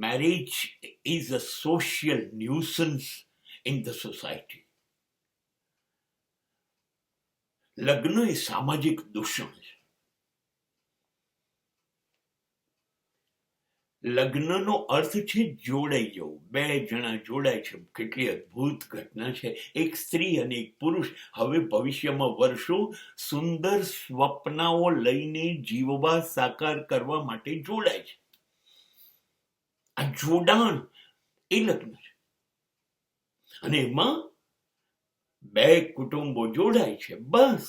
marriage is a social nuisance in the society. લગ્ન એ સામાજિક દૂષણ છે. લગ્નનો અર્થ છે જોડાઈ જવું. બે જણા જોડાય છે. કેટલી અદ્ભુત ઘટના છે. એક સ્ત્રી અને એક પુરુષ હવે ભવિષ્યમાં વર્ષો સુંદર સ્વપ્નાઓ લઈને જીવવા સાકાર કરવા માટે જોડાય છે. આ જોડાણ એ લગ્ન છે. અને એમાં બે કુટુંબો જોડાય છે. બસ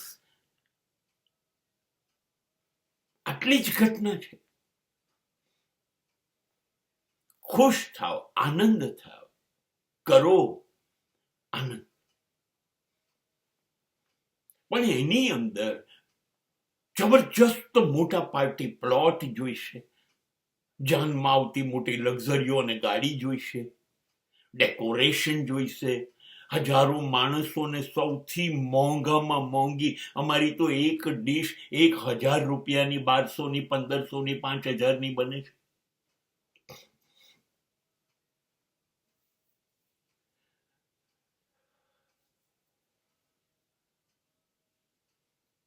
આટલી જ ઘટના છે. ખુશ થાવ, આનંદ થાવ, કરો આનંદ. પણ એની અંદર જબરજસ્ત મોટા પાર્ટી પ્લોટ જોઈશે, જાનમાં આવતી મોટી લક્ઝરીઓ અને ગાડી જોઈશે, ડેકોરેશન જોઈશે, હજારો માણસોને સૌથી મોંઘામાં મોંઘી. અમારી તો એક ડીશ 1000 રૂપિયાની, 1200ની, 1500ની, 5000ની બને છે.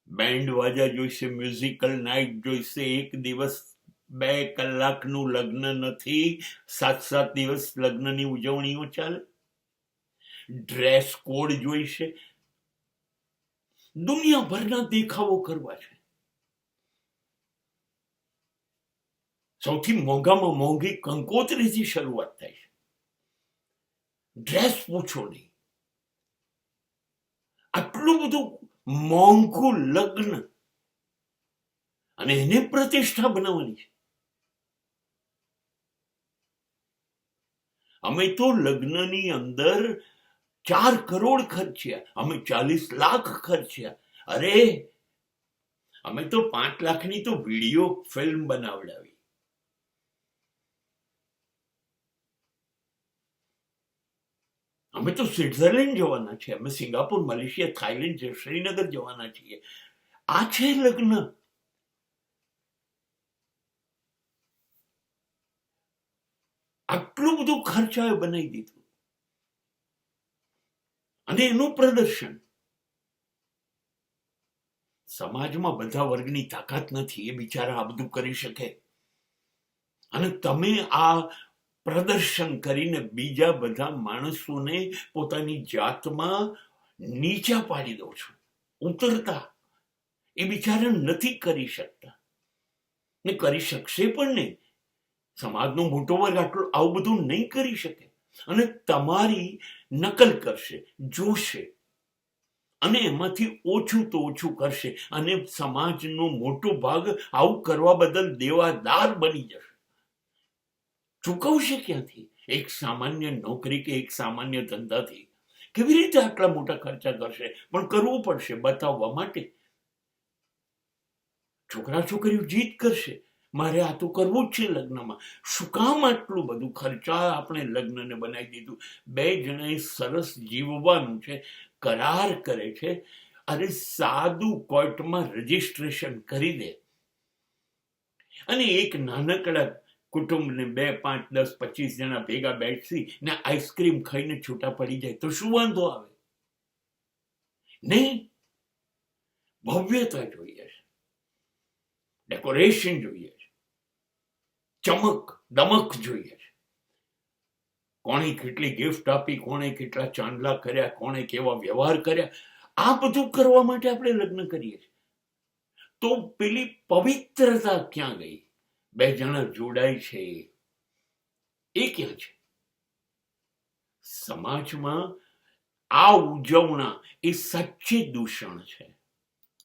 બેન્ડ વાજા જોઈશે, મ્યુઝિકલ નાઇટ જોઈશે. એક દિવસ 2 કલાકનું લગ્ન નથી, 7 દિવસ લગ્નની ઉજવણીઓ ચાલે. ડ્રેસ કોડ જોઈશે, દુનિયાભરના દેખાવો કરવા છે. સૌથી મોંઘામાં મોંઘી કંકોત્રીથી શરૂઆત થાય છે. ડ્રેસ પૂછો નહીં. આટલું બધું મોંઘું લગ્ન, અને એને પ્રતિષ્ઠા બનાવવાની છે. અમે તો લગ્નની અંદર 4 કરોડ ખર્ચ્યા, અમે 40 લાખ ખર્ચ્યા. અરે અમે તો 5 લાખની તો વિડીયો ફિલ્મ બનાવડાવી. અમે તો સ્વિટ્ઝરલેન્ડ જવાના છીએ, અમે સિંગાપુર, મલેશિયા, થાઈલેન્ડ, શ્રીનગર જવાના છીએ. આ છે લગ્ન. આટલું બધું ખર્ચાએ બનાવી દીધું. અને એનું પ્રદર્શન. સમાજમાં બધા વર્ગની તાકાત નથી, એ બિચારા આ બધું કરી શકે. અને તમે આ પ્રદર્શન કરીને બીજા બધા માણસોને પોતાની જાતમાં નીચા પાડી દો છો. ઉતરતા એ બિચારા નથી કરી શકતા, ને કરી શકશે પણ નહીં. સમાજનો મોટો વર્ગ આવું બધું નહીં કરી શકે. અને તમારી નકલ કરશે, જોશે, અને એમાંથી ઓછું તો ઓછું કરશે. અને સમાજનો મોટો ભાગ આવું કરવા બદલ દેવાદાર બની જશે. ચૂકવશે ક્યાંથી? એક સામાન્ય નોકરી કે એક સામાન્ય ધંધાથી કેવી રીતે આટલા મોટા ખર્ચા કરશે? પણ કરવું પડશે બતાવવા માટે. છોકરા છોકરીઓ જીદ કરશે, મારે આ તો કરવું જ છે લગ્નમાં. શું કામ આટલું બધું ખર્ચા આપણે લગ્નને બનાવી દીધું? 2 જણાએ સરસ જીવવાનું છે, કરાર કરે છે. અરે સાદું કોર્ટમાં રજીસ્ટ્રેશન કરી દે, અને એક નાનકડા કુટુંબને 2, 5, 10, 25 જણા ભેગા બેસી ને આઈસ્ક્રીમ ખાઈને છૂટા પડી જાય તો શું વાંધો આવે? નહીં, ભવ્યતા જોઈએ છે, ડેકોરેશન જોઈએ છે, ચમક દમક જોઈએ છે. કોણે કેટલી ગિફ્ટ આપી, કોણે કેટલા ચાંદલા કર્યા, કોણે કેવા વ્યવહાર કર્યા, આ બધું કરવા માટે આપણે લગ્ન કરીએ છીએ. તો પેલી પવિત્રતા ક્યાં ગઈ? 2 જણા જોડાય છે એ ક્યાં છે? સમાજમાં આ ઉજવણા એ સચ્ચે દૂષણ છે.